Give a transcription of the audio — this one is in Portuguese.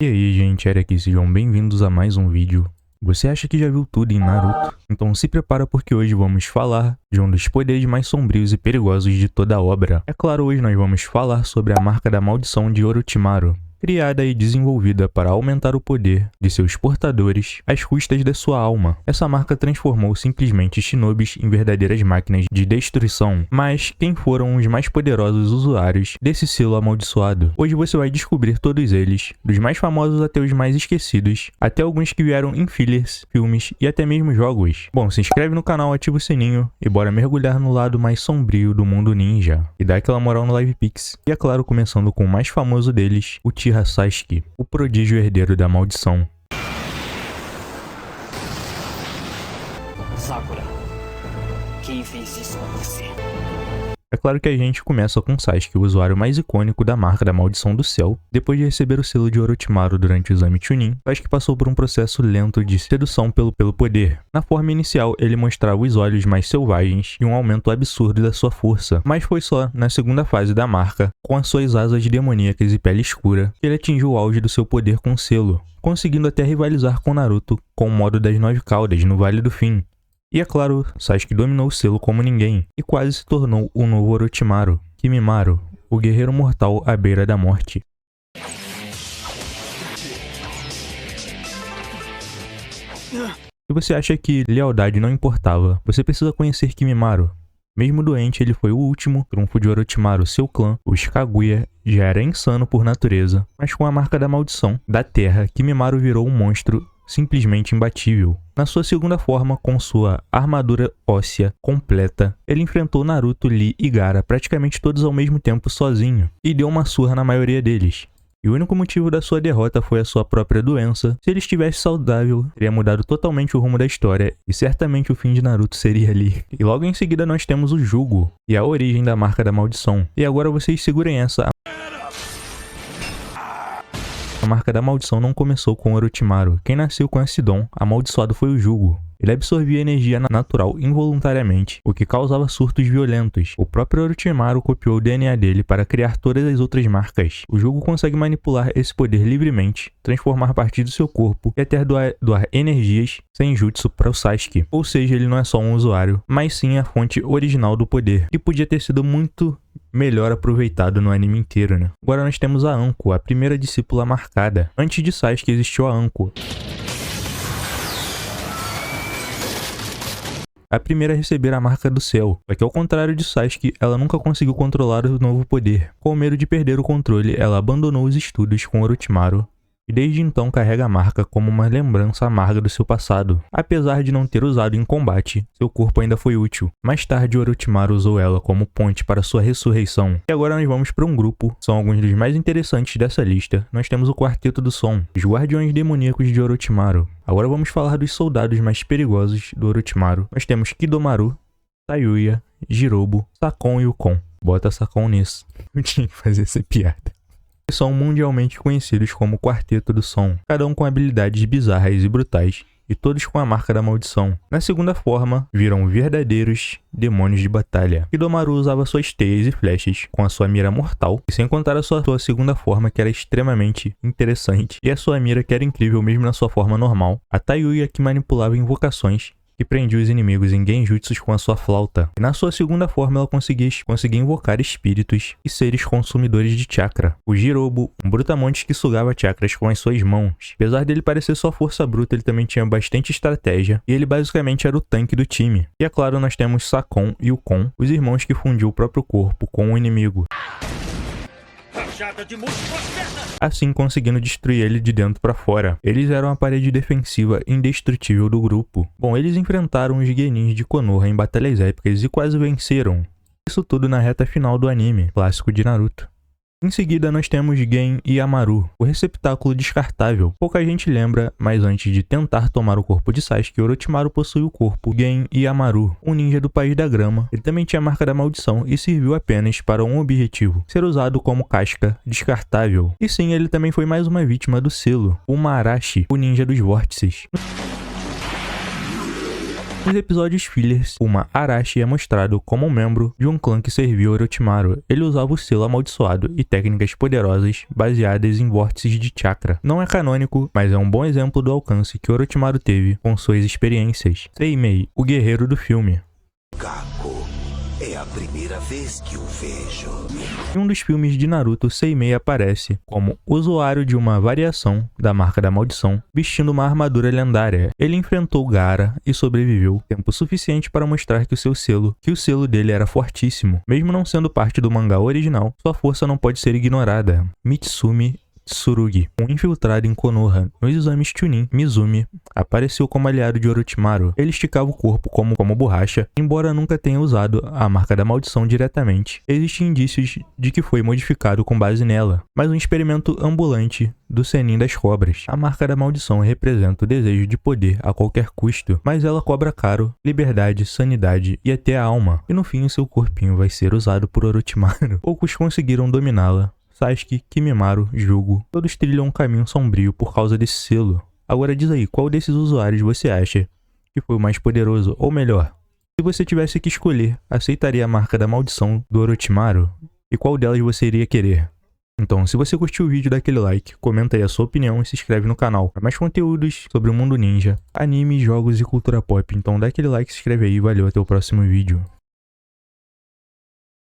E aí, gente, Eric aqui, sejam bem-vindos a mais um vídeo. Você acha que já viu tudo em Naruto? Então se prepara porque hoje vamos falar de um dos poderes mais sombrios e perigosos de toda a obra. É claro, hoje nós vamos falar sobre a marca da maldição de Orochimaru, criada e desenvolvida para aumentar o poder de seus portadores às custas da sua alma. Essa marca transformou simplesmente shinobis em verdadeiras máquinas de destruição. Mas quem foram os mais poderosos usuários desse selo amaldiçoado? Hoje você vai descobrir todos eles, dos mais famosos até os mais esquecidos, até alguns que vieram em fillers, filmes e até mesmo jogos. Bom, se inscreve no canal, ativa o sininho e bora mergulhar no lado mais sombrio do mundo ninja. E dá aquela moral no LivePix. E é claro, começando com o mais famoso deles, o Uchiha Sasuke, o prodígio herdeiro da maldição. Sakura, quem fez isso a você? É claro que a gente começa com Sasuke, o usuário mais icônico da marca da maldição do céu. Depois de receber o selo de Orochimaru durante o exame Chunin, Sasuke passou por um processo lento de sedução pelo poder. Na forma inicial, ele mostrava os olhos mais selvagens e um aumento absurdo da sua força, mas foi só na segunda fase da marca, com as suas asas demoníacas e pele escura, que ele atingiu o auge do seu poder com o selo, conseguindo até rivalizar com Naruto com o modo das 9 caudas no Vale do Fim. E é claro, Sasuke dominou o selo como ninguém, e quase se tornou o novo Orochimaru, Kimimaro, o guerreiro mortal à beira da morte. Se você acha que lealdade não importava, você precisa conhecer Kimimaro. Mesmo doente, ele foi o último trunfo de Orochimaru. Seu clã, os Kaguya, já era insano por natureza, mas com a marca da maldição da terra, Kimimaro virou um monstro simplesmente imbatível. Na sua segunda forma, com sua armadura óssea completa, ele enfrentou Naruto, Lee e Gaara praticamente todos ao mesmo tempo sozinho, e deu uma surra na maioria deles. E o único motivo da sua derrota foi a sua própria doença. Se ele estivesse saudável, teria mudado totalmente o rumo da história, e certamente o fim de Naruto seria ali. E logo em seguida nós temos o Jugo, e a origem da marca da maldição. E agora vocês segurem essa. A marca da maldição não começou com Orochimaru. Quem nasceu com esse dom amaldiçoado foi o Jugo. Ele absorvia energia natural involuntariamente, o que causava surtos violentos. O próprio Orochimaru copiou o DNA dele para criar todas as outras marcas. O Jugo consegue manipular esse poder livremente, transformar parte do seu corpo e até doar energias sem jutsu para o Sasuke. Ou seja, ele não é só um usuário, mas sim a fonte original do poder, que podia ter sido muito melhor aproveitado no anime inteiro, né? Agora nós temos a Anko, a primeira discípula marcada. Antes de Sasuke existiu a Anko, a primeira a receber a marca do céu, só que ao contrário de Sasuke, ela nunca conseguiu controlar o novo poder. Com medo de perder o controle, ela abandonou os estudos com Orochimaru, e desde então carrega a marca como uma lembrança amarga do seu passado. Apesar de não ter usado em combate, seu corpo ainda foi útil. Mais tarde, Orochimaru usou ela como ponte para sua ressurreição. E agora nós vamos para um grupo, são alguns dos mais interessantes dessa lista. Nós temos o Quarteto do Som, os guardiões demoníacos de Orochimaru. Agora vamos falar dos soldados mais perigosos do Orochimaru. Nós temos Kidomaru, Tayuya, Jirobo, Sakon e Ukon. Bota Sakon nisso. Eu tinha que fazer essa piada. São mundialmente conhecidos como Quarteto do Som, cada um com habilidades bizarras e brutais, e todos com a marca da maldição. Na segunda forma, viram verdadeiros demônios de batalha. Kidomaru usava suas teias e flechas com a sua mira mortal, e sem contar a sua segunda forma, que era extremamente interessante, e a sua mira, que era incrível mesmo na sua forma normal. A Tayuya, que manipulava invocações que prendia os inimigos em genjutsus com a sua flauta. E na sua segunda forma ela conseguia invocar espíritos e seres consumidores de chakra. O Jirobo, um brutamonte que sugava chakras com as suas mãos. Apesar dele parecer só força bruta, ele também tinha bastante estratégia, e ele basicamente era o tanque do time. E é claro, nós temos Sakon e Ukon, os irmãos que fundiam o próprio corpo com o inimigo, assim conseguindo destruir ele de dentro para fora. Eles eram a parede defensiva indestrutível do grupo. Bom, eles enfrentaram os Genins de Konoha em batalhas épicas e quase venceram. Isso tudo na reta final do anime, clássico de Naruto. Em seguida nós temos Gen e Amaru, o receptáculo descartável. Pouca gente lembra, mas antes de tentar tomar o corpo de Sasuke, Orochimaru possui o corpo Gen e Amaru, um ninja do País da Grama. Ele também tinha a marca da maldição e serviu apenas para um objetivo: ser usado como casca descartável. E sim, ele também foi mais uma vítima do selo, o Marashi, o ninja dos vórtices. Nos episódios fillers, uma Arashi é mostrado como um membro de um clã que serviu Orochimaru. Ele usava o selo amaldiçoado e técnicas poderosas baseadas em vórtices de chakra. Não é canônico, mas é um bom exemplo do alcance que Orochimaru teve com suas experiências. Seimei, o guerreiro do filme. Kako, é a primeira vez que o vejo. Em um dos filmes de Naruto, Seimei aparece como usuário de uma variação da marca da maldição, vestindo uma armadura lendária. Ele enfrentou Gaara e sobreviveu tempo suficiente para mostrar que o selo dele era fortíssimo. Mesmo não sendo parte do mangá original, sua força não pode ser ignorada. Mitsumi Tsurugi, um infiltrado em Konoha nos exames Chunin, Mizumi, apareceu como aliado de Orochimaru. Ele esticava o corpo como borracha, embora nunca tenha usado a marca da maldição diretamente. Existem indícios de que foi modificado com base nela, mas um experimento ambulante do Senin das cobras. A marca da maldição representa o desejo de poder a qualquer custo, mas ela cobra caro liberdade, sanidade e até a alma, e no fim o seu corpinho vai ser usado por Orochimaru. Poucos conseguiram dominá-la. Sasuke, Kimimaro, Jugo, todos trilham um caminho sombrio por causa desse selo. Agora diz aí, qual desses usuários você acha que foi o mais poderoso? Ou melhor, se você tivesse que escolher, aceitaria a marca da maldição do Orochimaru? E qual delas você iria querer? Então, se você curtiu o vídeo, dá aquele like, comenta aí a sua opinião e se inscreve no canal para mais conteúdos sobre o mundo ninja, anime, jogos e cultura pop. Então dá aquele like, se inscreve aí, valeu, até o próximo vídeo.